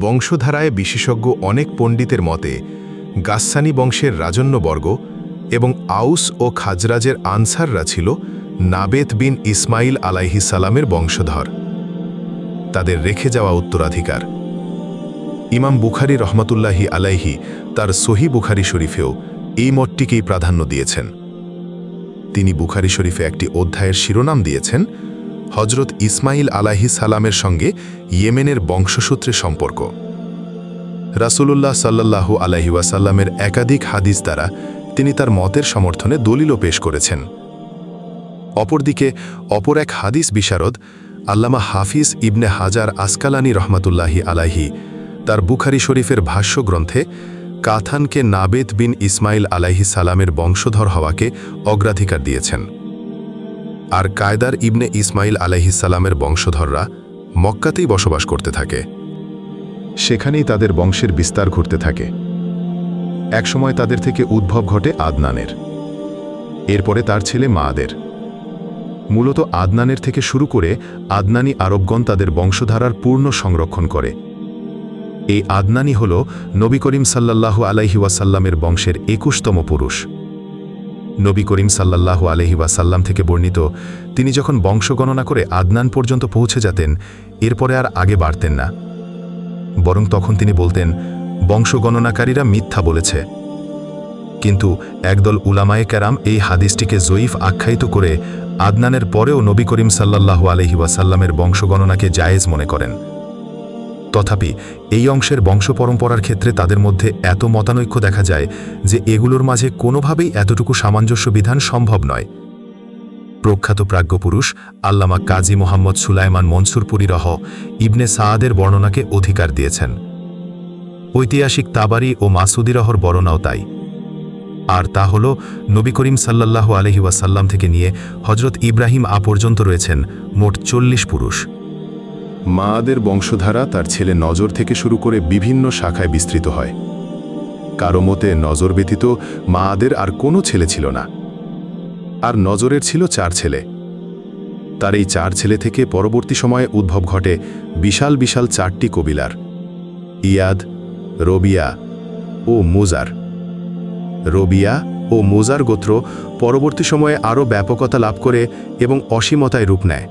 বংশধারায় বিশেষজ্ঞ অনেক পণ্ডিতের মতে গাসসানী বংশের রাজন্যবর্গ এবং আউস ও খাজরাজের আনসাররা ছিল নাবেত বিন ইসমাইল আলাইহিসালামের বংশধর, তাদের রেখে যাওয়া উত্তরাধিকার। ইমাম বুখারী রহমতুল্লাহি আলাইহি তার সহি বুখারী শরীফেও এই মতটিকেই প্রাধান্য দিয়েছেন। তিনি বুখারী শরীফে একটি অধ্যায়ের শিরোনাম দিয়েছেন হজরত ইসমাইল আলাইহিসালামের সঙ্গে ইয়েমেনের বংশসূত্রে সম্পর্ক। রাসূলুল্লাহ সাল্লাল্লাহু আলাইহি ওয়াসাল্লামের একাধিক হাদিস দ্বারা তিনি তার মতের সমর্থনে দলিলও পেশ করেছেন। অপরদিকে অপর এক হাদিস বিশারদ আল্লামা হাফিজ ইবনে হাজার আসকালানি রহমতুল্লাহি আলাইহি তার বুখারী শরীফের ভাষ্য গ্রন্থে কাথানকে নাবেত বিন ইসমাইল আলাইহিসালামের বংশধর হওয়াকে অগ্রাধিকার দিয়েছেন। আর কায়দার ইবনে ইসমাইল আলাইহিসালামের বংশধররা মক্কাতেই বসবাস করতে থাকে, সেখানেই তাদের বংশের বিস্তার ঘটতে থাকে। একসময় তাদের থেকে উদ্ভব ঘটে আদনানের, এরপরে তার ছেলে মাদের। মূলত আদনানের থেকে শুরু করে আদনানি আরবগণ তাদের বংশধারার পূর্ণ সংরক্ষণ করে। এই আদনানি হল নবী করিম সাল্লাল্লাহু আলাইহি ওয়াসাল্লামের বংশের ২১তম পুরুষ। নবী করিম সাল্লাল্লাহু আলাইহি ওয়াসাল্লাম থেকে বর্ণিত, তিনি যখন বংশগণনা করে আদনান পর্যন্ত পৌঁছে যেতেন, এরপরে আর আগে বাড়তেন না, বরং তখন তিনি বলতেন, বংশগণনাকারীরা মিথ্যা বলেছে। কিন্তু একদল উলামায়ে কেরাম এই হাদিসটিকে জয়ীফ আখ্যায়িত করে আদনানের পরেও নবী করিম সাল্লাল্লাহু আলাইহি ওয়াসাল্লামের বংশগণনাকে জায়েজ মনে করেন। তথাপি এই অংশের বংশ পরম্পরার ক্ষেত্রে তাদের মধ্যে এত মতানৈক্য দেখা যায় যে এগুলোর মাঝে কোনোভাবেই এতটুকু সামঞ্জস্য বিধান সম্ভব নয়। প্রখ্যাত প্রাজ্ঞপুরুষ আল্লামা কাজী মোহাম্মদ সুলাইমান মনসুরপুরী রহ ইবনে সাআদের বর্ণনাকে অধিকার দিয়েছেন। ঐতিহাসিক তাবারি ও মাসুদি রহর বর্ণনাও তাই। আর তা হল নবী করিম সাল্লাল্লাহু আলাইহি ওয়াসাল্লাম থেকে নিয়ে হজরত ইব্রাহিম পর্যন্ত রয়েছেন মোট ৪০ পুরুষ। মাদের বংশধারা তার ছেলে নজর থেকে শুরু করে বিভিন্ন শাখায় বিস্তৃত হয়। কারো মতে নজর ব্যতীত মাদের আর কোনো ছেলে ছিল না, আর নজরের ছিল ৪ ছেলে। তার এই ৪ ছেলে থেকে পরবর্তী সময়ে উদ্ভব ঘটে বিশাল বিশাল ৪টি কবিলার, ইয়াদ, রবিয়া ও মুজার। রবিয়া ও মুজার গোত্র পরবর্তী সময়ে আরও ব্যাপকতা লাভ করে এবং অসীমতায় রূপ নেয়।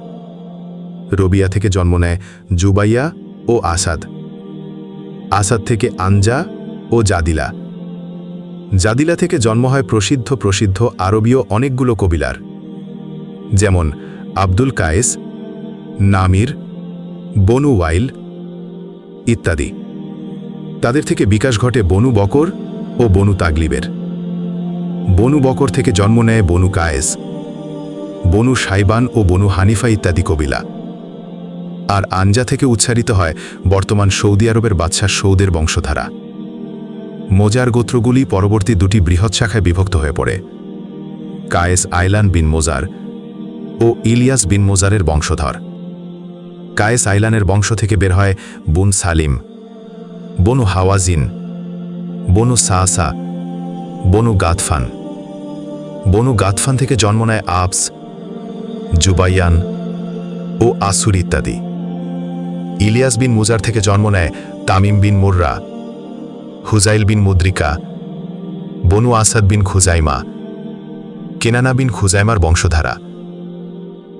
রবিয়া থেকে জন্ম নেয় জুবাইয়া ও আসাদ, আসাদ থেকে আনজা ও জাদিলা, জাদিলা থেকে জন্ম হয় প্রসিদ্ধ আরবীয় অনেকগুলো কবিলার, যেমন আব্দুল কায়েস, নামির, বনু ওয়াইল ইত্যাদি। তাদের থেকে বিকাশ ঘটে বনু বকর ও বনু তাগলিবের। বনু বকর থেকে জন্ম নেয় বনু কায়েস, বনু সাইবান ও বনু হানিফা ইত্যাদি কবিলা। আর আনজা থেকে উচ্চারিত হয় বর্তমান সৌদি আরবের বাদশাহ সৌদের বংশধারা। মোজার গোত্রগুলি পরবর্তী দুটি বৃহৎ শাখায় বিভক্ত হয়ে পড়ে। কায়েস আইলান বিন মোজার ও ইলিয়াস বিন মোজারের বংশধর। কায়েস আইলানের বংশ থেকে বের হয় বুন সালিম, বনু হাওয়াজিন, বনু সাসা, বনু গাতফান। বনু গাতফান থেকে জন্ম নেয় আবস, জুবাইয়ান ও আসুর ইত্যাদি। ইলিয়াস বিন মুজার থেকে জন্ম নেয় তামিম বিন মুররা, হুজাইল বিন মুদ্রিকা, বনু আসাদ বিন খুজাইমা, কেনানা বিন খুজাইমার বংশধারা।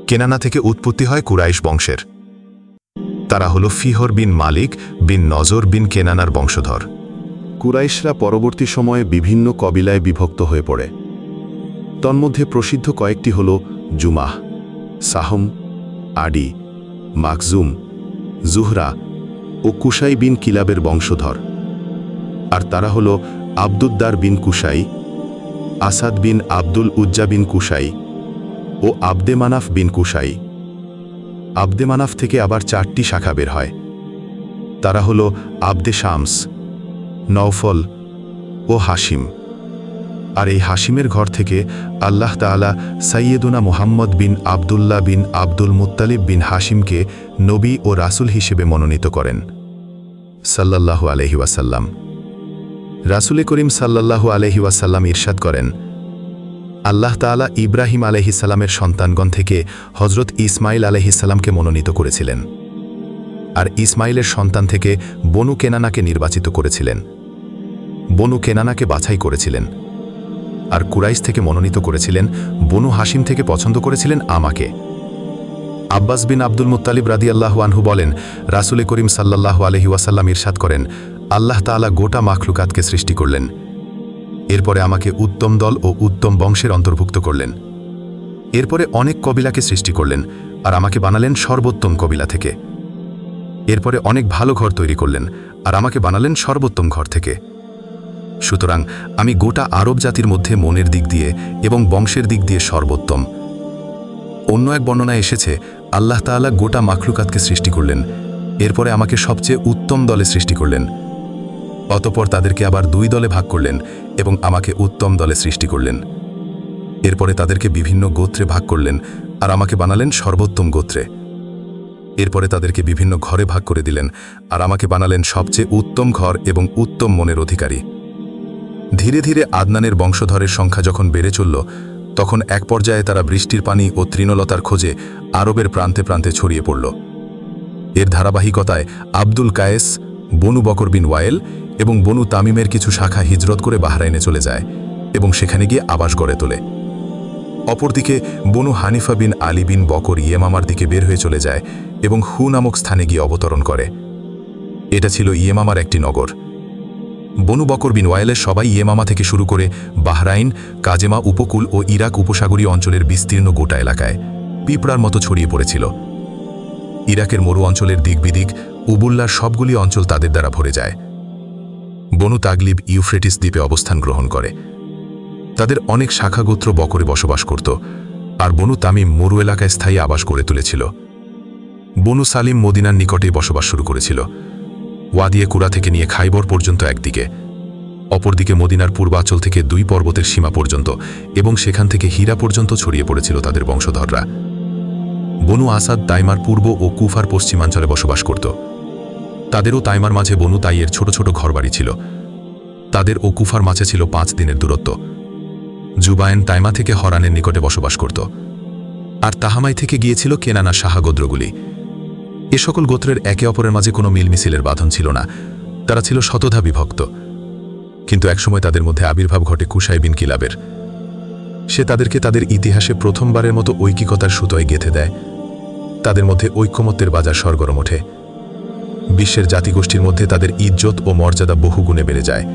কেনানা থেকে উৎপত্তি হয় কুরাইশ বংশের। তারা হল ফিহর বিন মালিক বিন নজর বিন কেনানার বংশধর। কুরাইশরা পরবর্তী সময়ে বিভিন্ন কবিলায় বিভক্ত হয়ে পড়ে। তন্মধ্যে প্রসিদ্ধ কয়েকটি হল জুমাহ, সাহম, আডি, মাকজুম, জুহরা ও কুশাই বিন কিলাবের বংশধর। আর তারা হল আব্দুদ্দার বিন কুশাই, আসাদ বিন আব্দুল উজ্জা বিন কুশাই ও আবদে মানাফ বিন কুশাই। আবদে মানাফ থেকে আবার 4টি শাখা বের হয়। তারা হল আবদে শামস, নওফল ও হাসিম। আর এই হাসিমের ঘর থেকে আল্লাহ তাআলা সাইয়েদুনা মুহাম্মদ বিন আবদুল্লাহ বিন আব্দুল মুত্তালিব বিন হাসিমকে নবী ও রাসূল হিসেবে মনোনীত করেন সাল্লাল্লাহু আলাইহি ওয়াসাল্লাম। রাসূল করিম সাল্লাল্লাহু আলাইহি ওয়াসাল্লাম ইরশাদ করেন, আল্লাহ তাআলা ইব্রাহিম আলাইহিস সালামের সন্তানগণ থেকে হযরত ইসমাইল আলাইহিস সালামকে মনোনীত করেছিলেন। আর ইসমাইলের সন্তান থেকে বনু কেনানাকে নির্বাচিত করেছিলেন। বনু কেনানাকে বাছাই করেছিলেন, আর কুরাইশ থেকে মনোনীত করেছিলেন। বনু হাসিম থেকে পছন্দ করেছিলেন আমাকে। আব্বাস বিন আব্দুল মুত্তালিব রাদিয়াল্লাহু আনহু বলেন, রাসূল করিম সাল্লাল্লাহু আলাইহি ওয়াসাল্লাম ইরশাদ করেন, আল্লাহ তাআলা গোটা মাখলুকাতকে সৃষ্টি করলেন, এরপরে আমাকে উত্তম দল ও উত্তম বংশের অন্তর্ভুক্ত করলেন। এরপরে অনেক কবিলাকে সৃষ্টি করলেন, আর আমাকে বানালেন সর্বোত্তম কবিলা থেকে। এরপরে অনেক ভালো ঘর তৈরি করলেন, আর আমাকে বানালেন সর্বোত্তম ঘর থেকে। সুতরাং আমি গোটা আরব জাতির মধ্যে মনের দিক দিয়ে এবং বংশের দিক দিয়ে সর্বোত্তম। অন্য এক বর্ণনায় এসেছে, আল্লাহ তাআলা গোটা মাখলুকাতকে সৃষ্টি করলেন, এরপরে আমাকে সবচেয়ে উত্তম দলে সৃষ্টি করলেন। অতঃপর তাদেরকে আবার দুই দলে ভাগ করলেন এবং আমাকে উত্তম দলে সৃষ্টি করলেন। এরপরে তাদেরকে বিভিন্ন গোত্রে ভাগ করলেন, আর আমাকে বানালেন সর্বোত্তম গোত্রে। এরপরে তাদেরকে বিভিন্ন ঘরে ভাগ করে দিলেন, আর আমাকে বানালেন সবচেয়ে উত্তম ঘর এবং উত্তম মনের অধিকারী। ধীরে ধীরে আদনানের বংশধরের সংখ্যা যখন বেড়ে চলল, তখন এক পর্যায়ে তারা বৃষ্টির পানি ও তৃণলতার খোঁজে আরবের প্রান্তে প্রান্তে ছড়িয়ে পড়ল। এর ধারাবাহিকতায় আব্দুল কায়েস, বনু বকর বিন ওয়ায়েল এবং বনু তামিমের কিছু শাখা হিজরত করে বাহরাইনে চলে যায় এবং সেখানে গিয়ে আবাস গড়ে তোলে। অপরদিকে বনু হানিফা বিন আলী বিন বকর ইয়েমামার দিকে বের হয়ে চলে যায় এবং হু নামক স্থানে গিয়ে অবতরণ করে। এটা ছিল ইয়েমামার একটি নগর। বনু বকর বিন ওয়ায়েলের সবাই ইয়েমামা থেকে শুরু করে বাহরাইন, কাজেমা উপকূল ও ইরাক উপসাগরীয় অঞ্চলের বিস্তীর্ণ গোটা এলাকায় পিঁপড়ার মতো ছড়িয়ে পড়েছিল। ইরাকের মরু অঞ্চলের দিক বিদিক উবুল্লার সবগুলি অঞ্চল তাদের দ্বারা ভরে যায়। বনু তাগলিব ইউফ্রেটিস দ্বীপে অবস্থান গ্রহণ করে। তাদের অনেক শাখাগোত্র বকরে বসবাস করত, আর বনু তামিম মরু এলাকায় স্থায়ী আবাস গড়ে তুলেছিল। বনু সালিম মদিনার নিকটেই বসবাস শুরু করেছিল। ওয়াদিয়ে কুরা থেকে নিয়ে খাইবর পর্যন্ত একদিকে, অপরদিকে মদিনার পূর্বাঞ্চল থেকে 2 পর্বতের সীমা পর্যন্ত এবং সেখান থেকে হীরা পর্যন্ত ছড়িয়ে পড়েছিল তাদের বংশধররা। বনু আসাদ তাইমার পূর্ব ও কুফার পশ্চিমাঞ্চলে বসবাস করত। তাদেরও তাইমার মাঝে বনু তাইয়ের ছোট ছোট ঘরবাড়ি ছিল। তাদের ও কুফার মাঝে ছিল 5 দিনের দূরত্ব। জুবায়েন তাইমা থেকে হরানের নিকটে বসবাস করত, আর তাহামাই থেকে গিয়েছিল কেনানা শাহাগোত্রগুলি। এ সকল গোত্রের একে অপরের মাঝে কোনো মিলমিছিলের বাঁধন ছিল না, তারা ছিল শতধা বিভক্ত। কিন্তু একসময় তাদের মধ্যে আবির্ভাব ঘটে কুসাই বিন কিলাবের। সে তাদেরকে তাদের ইতিহাসে প্রথমবারের মতো ঐকিকতার সুতোয় গেঁথে দেয়। তাদের মধ্যে ঐক্যমত্যের বাজার সরগরম ওঠে। বিশ্বের জাতিগোষ্ঠীর মধ্যে তাদের ইজ্জত ও মর্যাদা বহুগুণে বেড়ে যায়।